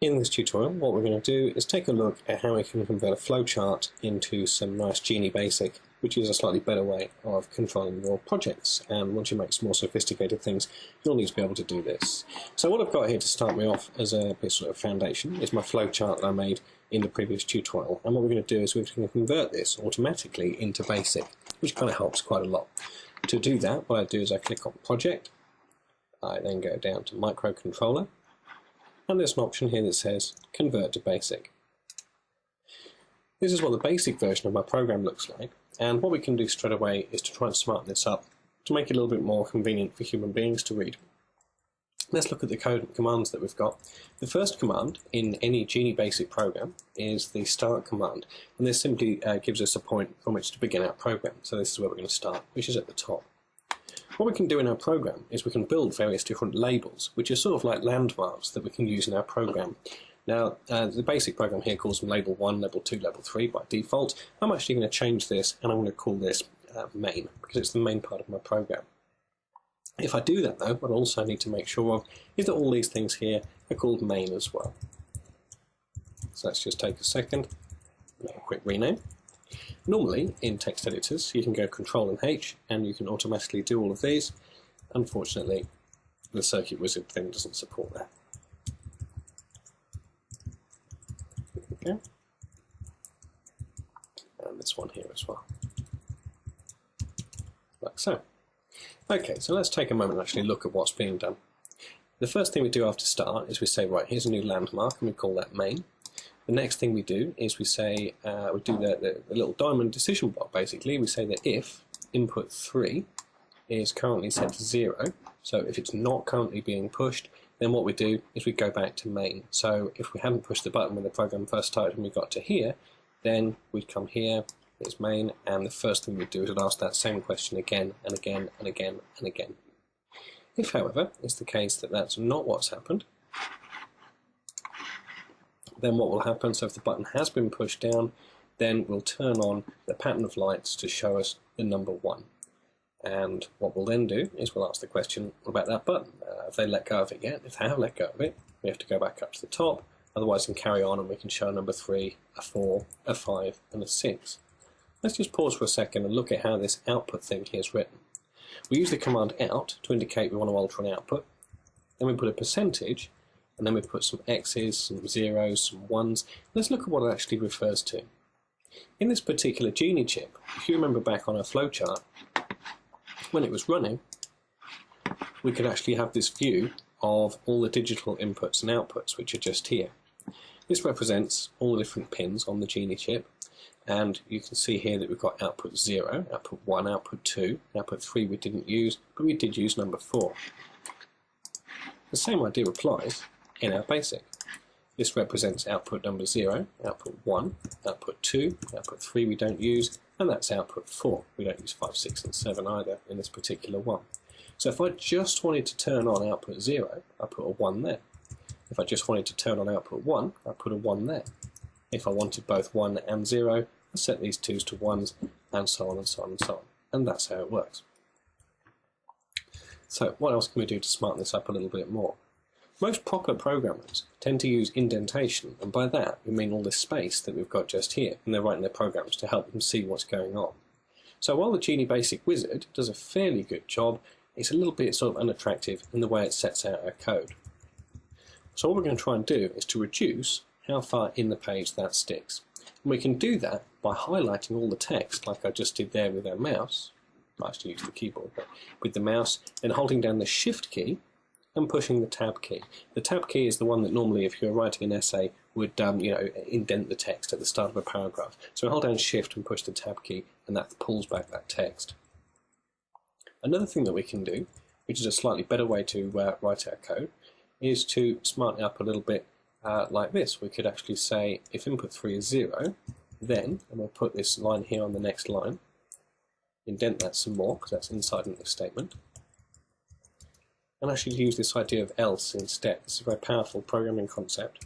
In this tutorial, what we're going to do is take a look at how we can convert a flowchart into some nice GenieBASIC, which is a slightly better way of controlling your projects. And once you make some more sophisticated things, you'll need to be able to do this. So what I've got here to start me off as a bit sort of foundation is my flowchart that I made in the previous tutorial. And what we're going to do is we're going to convert this automatically into BASIC, which kind of helps quite a lot. To do that, what I do is I click on Project. I then go down to Microcontroller. And there's an option here that says Convert to BASIC. This is what the basic version of my program looks like, and what we can do straight away is to try and smarten this up to make it a little bit more convenient for human beings to read. Let's look at the code and commands that we've got. The first command in any GenieBASIC program is the start command, and this simply gives us a point from which to begin our program. So this is where we're going to start, which is at the top. What we can do in our program is we can build various different labels, which are sort of like landmarks that we can use in our program. Now, the basic program here calls them label 1, label 2, label 3 by default. I'm actually going to change this and I'm going to call this main, because it's the main part of my program. If I do that though, what I also need to make sure of is that all these things here are called main as well. So let's just take a second, make a quick rename. Normally, in text editors, you can go Control and H, and you can automatically do all of these. Unfortunately, the Circuit Wizard thing doesn't support that. Okay. And this one here as well. Like so. Okay, so let's take a moment and actually look at what's being done. The first thing we do after start is we say, right, here's a new landmark, and we call that main. The next thing we do is we say, we do the little diamond decision block basically. We say that if input 3 is currently set to 0, so if it's not currently being pushed, then what we do is we go back to main. So if we hadn't pushed the button when the program first started and we got to here, then we'd come here, it's main, and the first thing we'd do is we'd ask that same question again and again and again and again. If, however, it's the case that that's not what's happened, then what will happen, so if the button has been pushed down, then we'll turn on the pattern of lights to show us the number 1. And what we'll then do is we'll ask the question, what about that button? Have they let go of it yet? If they have let go of it, we have to go back up to the top, otherwise we can carry on and we can show a number 3, a 4, a 5 and a 6. Let's just pause for a second and look at how this output thing here is written. We use the command out to indicate we want to alter an output, then we put a percentage, and then we put some X's, some zeros, some ones. Let's look at what it actually refers to. In this particular Genie chip, if you remember back on our flowchart, when it was running, we could actually have this view of all the digital inputs and outputs, which are just here. This represents all the different pins on the Genie chip, and you can see here that we've got output 0, output 1, output 2, output 3 we didn't use, but we did use number 4. The same idea applies in our BASIC. This represents output number 0, output 1, output 2, output 3 we don't use, and that's output 4. We don't use 5, 6 and 7 either in this particular one. So if I just wanted to turn on output 0, I put a 1 there. If I just wanted to turn on output 1, I put a 1 there. If I wanted both 1 and 0, I set these 2's to 1's, and so on and so on and so on. And that's how it works. So what else can we do to smarten this up a little bit more? Most proper programmers tend to use indentation, and by that we mean all this space that we've got just here, and they're writing their programs to help them see what's going on. So while the GenieBASIC Wizard does a fairly good job, it's a little bit sort of unattractive in the way it sets out our code. So what we're going to try and do is to reduce how far in the page that sticks. And we can do that by highlighting all the text like I just did there with our mouse. I actually use the keyboard, but with the mouse, and holding down the Shift key and pushing the Tab key. The Tab key is the one that normally, if you're writing an essay, would indent the text at the start of a paragraph. So hold down Shift and push the Tab key, and that pulls back that text. Another thing that we can do, which is a slightly better way to write our code, is to smarten it up a little bit like this. We could actually say, if input 3 is 0, then, and we'll put this line here on the next line, indent that some more, because that's inside an if statement, and actually use this idea of else instead. This is a very powerful programming concept.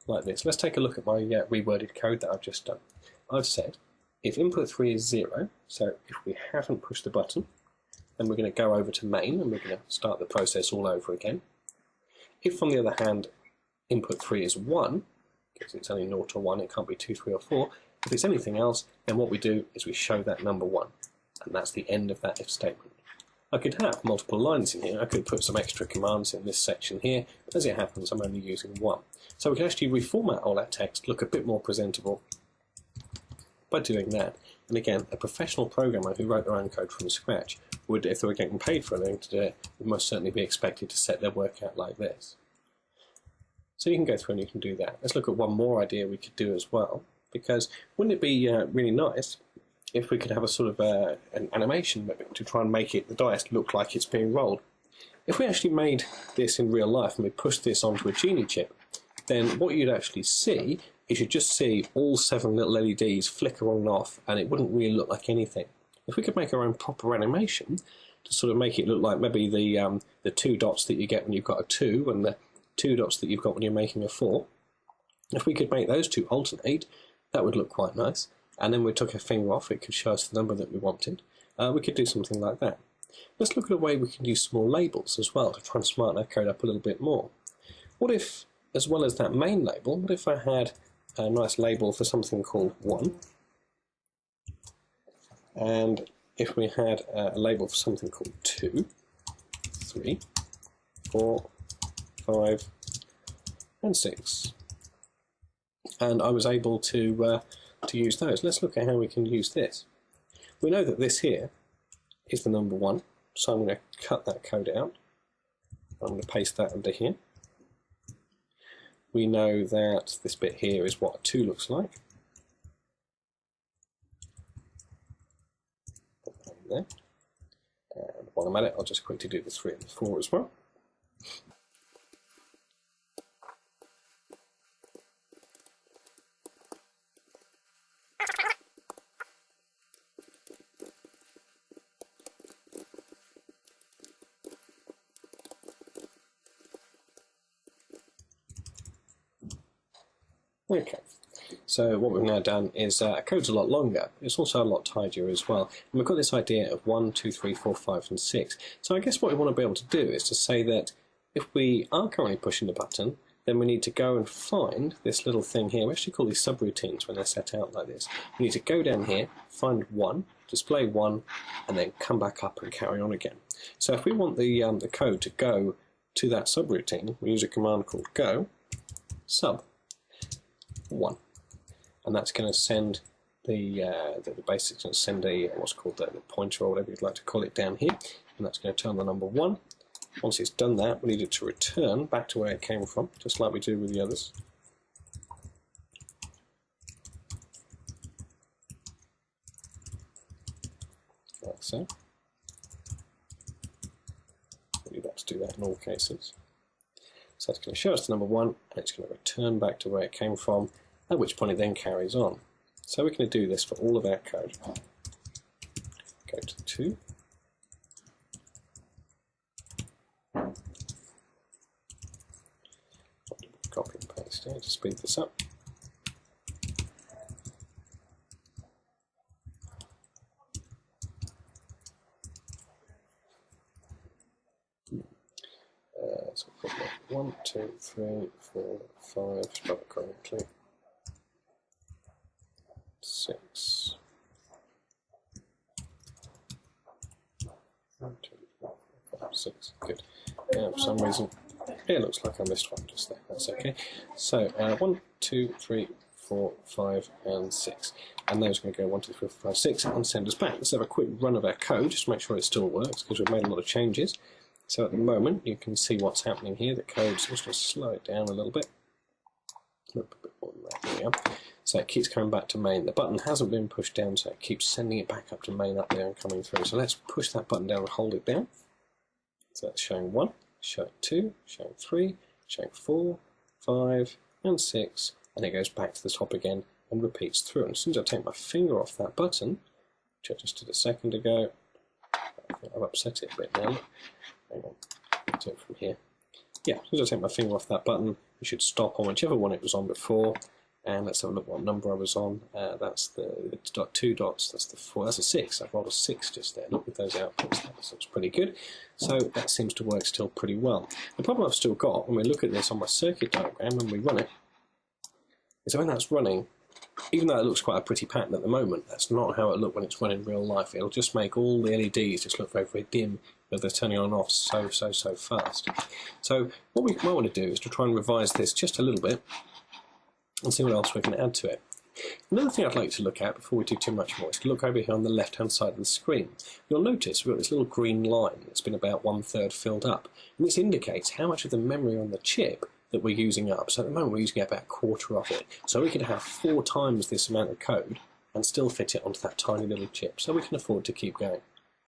Like this. Let's take a look at my reworded code that I've just done. I've said, if input 3 is 0, so if we haven't pushed the button, then we're going to go over to main and we're going to start the process all over again. If, on the other hand, input 3 is 1, because it's only 0 or 1, it can't be 2, 3 or 4. If it's anything else, then what we do is we show that number 1, and that's the end of that if statement. I could have multiple lines in here. I could put some extra commands in this section here, but as it happens, I'm only using 1. So we can actually reformat all that text, look a bit more presentable by doing that. And again, a professional programmer who wrote their own code from scratch would, if they were getting paid for anything to do it, would most certainly be expected to set their work out like this. So you can go through and you can do that. Let's look at one more idea we could do as well, because wouldn't it be really nice if we could have a sort of an animation to try and make the dice look like it's being rolled? If we actually made this in real life and we pushed this onto a Genie chip, then what you'd actually see is you'd just see all 7 little LEDs flicker on and off, and it wouldn't really look like anything. If we could make our own proper animation to sort of make it look like maybe the 2 dots that you get when you've got a 2 and the 2 dots that you've got when you're making a 4, if we could make those 2 alternate, that would look quite nice. And then we took a finger off, it could show us the number that we wanted. We could do something like that. Let's look at a way we can use small labels as well to try and smarten our code up a little bit more. What if, as well as that main label, what if I had a nice label for something called 1, and if we had a label for something called 2, 3, 4, 5, and 6, and I was able to use those. Let's look at how we can use this. We know that this here is the number 1, so I'm going to cut that code out. I'm going to paste that under here. We know that this bit here is what a 2 looks like. Put that in there. And while I'm at it, I'll just quickly do the 3 and the 4 as well. Okay, so what we've now done is our code's a lot longer. It's also a lot tidier as well. And we've got this idea of 1, 2, 3, 4, 5, and 6. So I guess what we want to be able to do is to say that if we are currently pushing the button, then we need to go and find this little thing here. We actually call these subroutines when they're set out like this. We need to go down here, find 1, display 1, and then come back up and carry on again. So if we want the code to go to that subroutine, we use a command called go sub 1, and that's going to send the basics going to send a what's called the pointer or whatever you'd like to call it down here, and that's going to turn the number 1. Once it's done that, we need it to return back to where it came from, just like we do with the others. Like so. We need that to do that in all cases. So that's going to show us the number 1, and it's going to return back to where it came from, at which point it then carries on. So we're going to do this for all of our code. Go to 2. Copy and paste here to speed this up. So we've got 1, 2, 3, 4, 5, spell it correctly, 6. 1, 2, 3, 4, 5, 6. Good. For some reason, it looks like I missed one just there. That's okay. So 1, 2, 3, 4, 5, and 6. And those are going to go 1, 2, 3, 4, 5, 6 and send us back. Let's have a quick run of our code just to make sure it still works, because we've made a lot of changes. So at the moment, you can see what's happening here. The code's just going to slow it down a little bit. A bit more than that. There we are. So it keeps coming back to main. The button hasn't been pushed down, so it keeps sending it back up to main up there and coming through. So let's push that button down and hold it down. So that's showing 1, showing 2, showing 3, showing 4, 5, and 6. And it goes back to the top again and repeats through. And as soon as I take my finger off that button, which I just did a second ago, I think I've upset it a bit now. Hang on, do it from here. Yeah, as soon as I take my finger off that button, it should stop on whichever one it was on before, And let's have a look what number I was on. That's the two dots, that's the 4, that's a 6. I've rolled a 6 just there. Look at those outputs, that looks pretty good. So that seems to work still pretty well. The problem I've still got, when we look at this on my circuit diagram, when we run it, is when that's running, even though it looks quite a pretty pattern at the moment, that's not how it looked when it's running in real life. It'll just make all the LEDs just look very, very dim, but they're turning on and off so fast. So what we might want to do is to try and revise this just a little bit, and see what else we can add to it. Another thing I'd like to look at before we do too much more is to look over here on the left hand side of the screen. You'll notice we've got this little green line that's been about 1/3 filled up, and this indicates how much of the memory on the chip that we're using up. So at the moment we're using about 1/4 of it, so we could have 4 times this amount of code and still fit it onto that tiny little chip, so we can afford to keep going.